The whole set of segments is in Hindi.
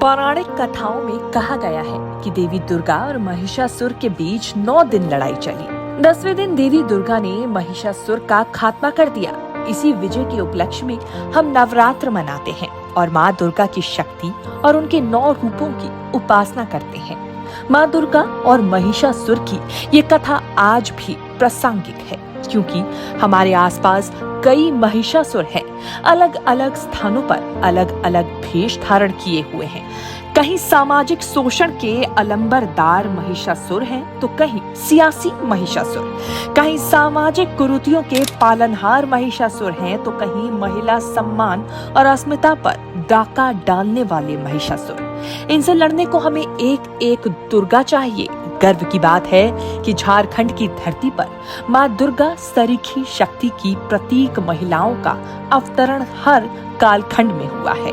पौराणिक कथाओं में कहा गया है कि देवी दुर्गा और महिषासुर के बीच 9 दिन लड़ाई चली। 10वें दिन देवी दुर्गा ने महिषासुर का खात्मा कर दिया। इसी विजय के उपलक्ष्य में हम नवरात्र मनाते हैं और माँ दुर्गा की शक्ति और उनके 9 रूपों की उपासना करते हैं। माँ दुर्गा और महिषासुर की ये कथा आज भी प्रासंगिक है, क्योंकि हमारे आसपास कई महिषासुर हैं। अलग अलग स्थानों पर अलग अलग भेष धारण किए हुए हैं। कहीं सामाजिक शोषण के अलंबरदार महिषासुर हैं, तो कहीं सियासी महिषासुर। कहीं सामाजिक कुरीतियों के पालनहार महिषासुर हैं, तो कहीं महिला सम्मान और अस्मिता पर डाका डालने वाले महिषासुर। इनसे लड़ने को हमें एक एक दुर्गा चाहिए। गर्व की बात है कि झारखंड की धरती पर माँ दुर्गा सरीखी शक्ति की प्रतीक महिलाओं का अवतरण हर कालखंड में हुआ है।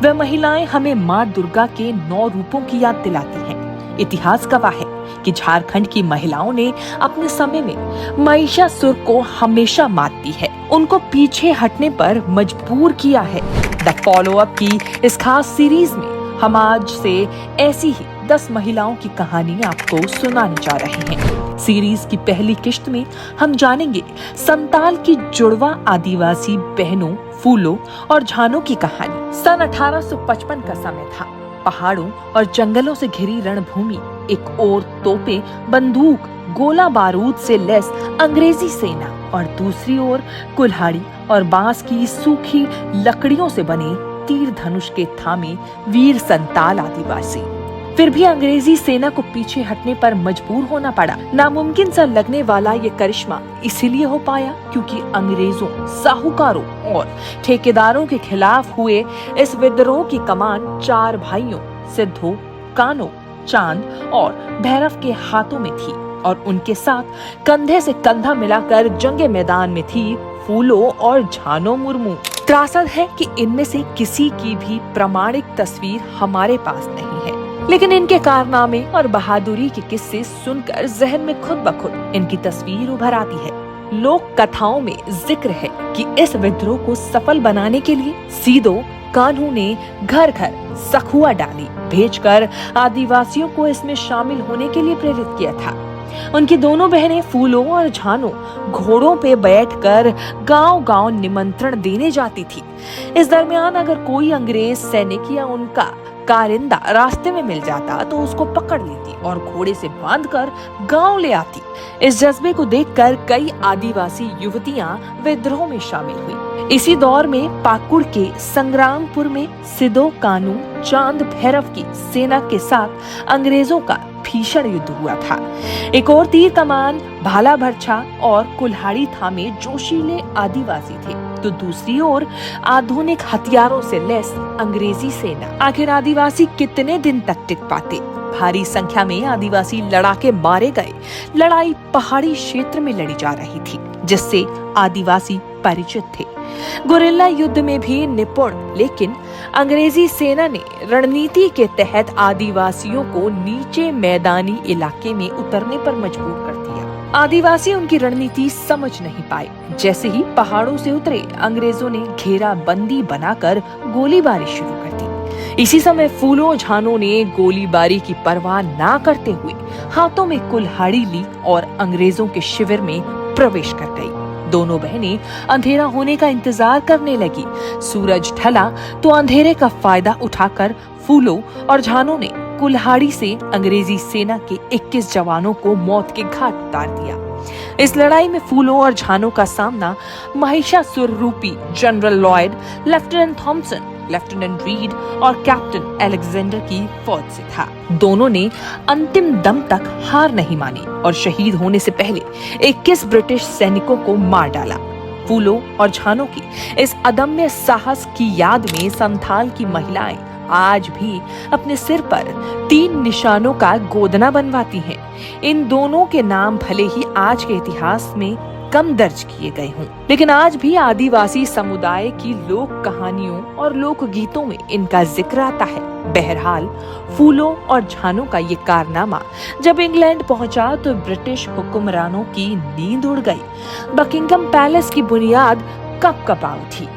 वह महिलाएं हमें माँ दुर्गा के 9 रूपों की याद दिलाती हैं। इतिहास गवाह है कि झारखंड की महिलाओं ने अपने समय में महिषासुर को हमेशा मात दी है, उनको पीछे हटने पर मजबूर किया है। द फॉलो अप की इस खास सीरीज में हम आज से ऐसी ही 10 महिलाओं की कहानी आपको सुनाने जा रहे हैं। सीरीज की पहली किश्त में हम जानेंगे संताल की जुड़वा आदिवासी बहनों फूलो और झानो की कहानी। सन 1855 का समय था। पहाड़ों और जंगलों से घिरी रणभूमि, एक ओर तोपें, बंदूक, गोला बारूद से लैस अंग्रेजी सेना और दूसरी ओर कुल्हाड़ी और बांस की सूखी लकड़ियों से बने तीर धनुष के थामे वीर संताल आदिवासी। फिर भी अंग्रेजी सेना को पीछे हटने पर मजबूर होना पड़ा। नामुमकिन सा लगने वाला ये करिश्मा इसीलिए हो पाया क्योंकि अंग्रेजों, साहूकारों और ठेकेदारों के खिलाफ हुए इस विद्रोह की कमान 4 भाइयों सिद्धो, कानो, चांद और भैरव के हाथों में थी और उनके साथ कंधे से कंधा मिलाकर जंगे मैदान में थी फूलो और झानो मुर्मू। त्रासद है कि इनमें से किसी की भी प्रमाणिक तस्वीर हमारे पास नहीं है, लेकिन इनके कारनामे और बहादुरी के किस्से सुनकर जहन में खुद ब खुद इनकी तस्वीर उभर आती है। लोक कथाओं में जिक्र है कि इस विद्रोह को सफल बनाने के लिए सीधो कान्हू ने घर घर सखुआ डाली भेजकर आदिवासियों को इसमें शामिल होने के लिए प्रेरित किया था। उनकी दोनों बहनें फूलो और झानो घोड़ों पे बैठकर गांव-गांव निमंत्रण देने जाती थी। इस दरमियान अगर कोई अंग्रेज सैनिक या उनका कारिंदा रास्ते में मिल जाता तो उसको पकड़ लेती और घोड़े से बांधकर गांव ले आती। इस जज्बे को देखकर कई आदिवासी युवतियां विद्रोह में शामिल हुई। इसी दौर में पाकुड़ के संग्रामपुर में सिदो, कानू, चांद, भैरव की सेना के साथ अंग्रेजों का भीषण युद्ध हुआ था। एक और तीर कमान, भाला भरछा और कुल्हाड़ी थामे जोशीले आदिवासी थे, तो दूसरी ओर आधुनिक हथियारों से लैस अंग्रेजी सेना। आखिर आदिवासी कितने दिन तक टिक पाते? भारी संख्या में आदिवासी लड़ाके मारे गए। लड़ाई पहाड़ी क्षेत्र में लड़ी जा रही थी, जिससे आदिवासी परिचित थे। गुरिल्ला युद्ध में भी निपुण, लेकिन अंग्रेजी सेना ने रणनीति के तहत आदिवासियों को नीचे मैदानी इलाके में उतरने पर मजबूर कर दिया। आदिवासी उनकी रणनीति समझ नहीं पाए। जैसे ही पहाड़ों से उतरे, अंग्रेजों ने घेराबंदी बनाकर गोलीबारी शुरू कर दी। इसी समय फूलो झानो ने गोलीबारी की परवाह ना करते हुए हाथों में कुल्हाड़ी ली और अंग्रेजों के शिविर में प्रवेश कर गई। दोनों बहनें अंधेरा होने का इंतजार करने लगी। सूरज ढला तो अंधेरे का फायदा उठाकर फूलो और झानो ने कुल्हाड़ी से अंग्रेजी सेना के 21 जवानों को मौत के घाट उतार दिया। इस लड़ाई में फूलो और झानो का सामना महिषासुर रूपी general Lloyd, lieutenant Thomson, lieutenant Reid और कैप्टन अलेक्जेंडर की फौज से था। दोनों ने अंतिम दम तक हार नहीं मानी और शहीद होने से पहले 21 ब्रिटिश सैनिकों को मार डाला। फूलो और झानो की इस अदम्य साहस की याद में संथाल की महिलाएं आज भी अपने सिर पर 3 निशानों का गोदना बनवाती हैं। इन दोनों के नाम भले ही आज के इतिहास में कम दर्ज किए गए हों, लेकिन आज भी आदिवासी समुदाय की लोक कहानियों और लोक गीतों में इनका जिक्र आता है। बहरहाल फूलो और झानो का ये कारनामा जब इंग्लैंड पहुंचा तो ब्रिटिश हुक्मरानों की नींद उड़ गई। बकिंगम पैलेस की बुनियाद कब उठी।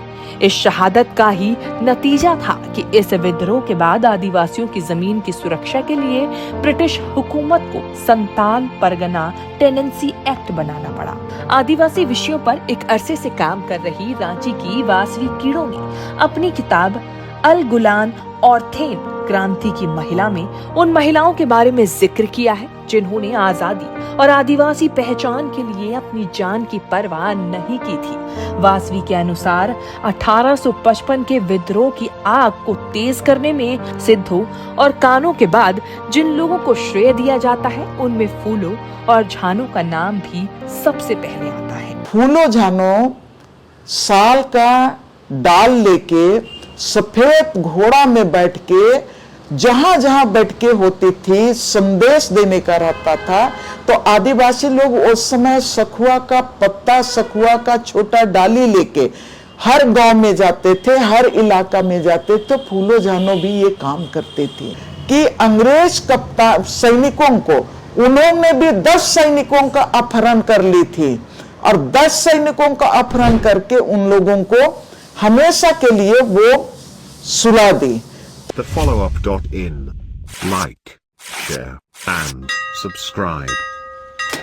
इस शहादत का ही नतीजा था कि इस विद्रोह के बाद आदिवासियों की जमीन की सुरक्षा के लिए ब्रिटिश हुकूमत को संताल परगना टेनेंसी एक्ट बनाना पड़ा। आदिवासी विषयों पर एक अरसे से काम कर रही रांची की वासवी कीड़ो ने अपनी किताब अल गुलान और थेन क्रांति की महिला में उन महिलाओं के बारे में जिक्र किया है जिन्होंने आजादी और आदिवासी पहचान के लिए अपनी जान की परवाह नहीं की थी। वासवी के अनुसार 1855 के विद्रोह की आग को तेज करने में सिद्धू और कानों के बाद जिन लोगों को श्रेय दिया जाता है उनमें फूलो और झानो का नाम भी सबसे पहले आता है। फूलो झानो साल का डाल लेके सफेद घोड़ा में बैठ के जहां जहां बैठ के होती थी संदेश देने का रहता था। तो आदिवासी लोग उस समय सखुआ का पत्ता, सखुआ का छोटा डाली लेके हर गांव में जाते थे, हर इलाका में जाते थे। फूलो झानो भी ये काम करते थे कि अंग्रेज कप्तान सैनिकों को उन्होंने भी 10 सैनिकों का अपहरण कर ली थी और 10 सैनिकों का अपहरण करके उन लोगों को हमेशा के लिए वो सुला दी। The follow-up.in. Like, share, and subscribe.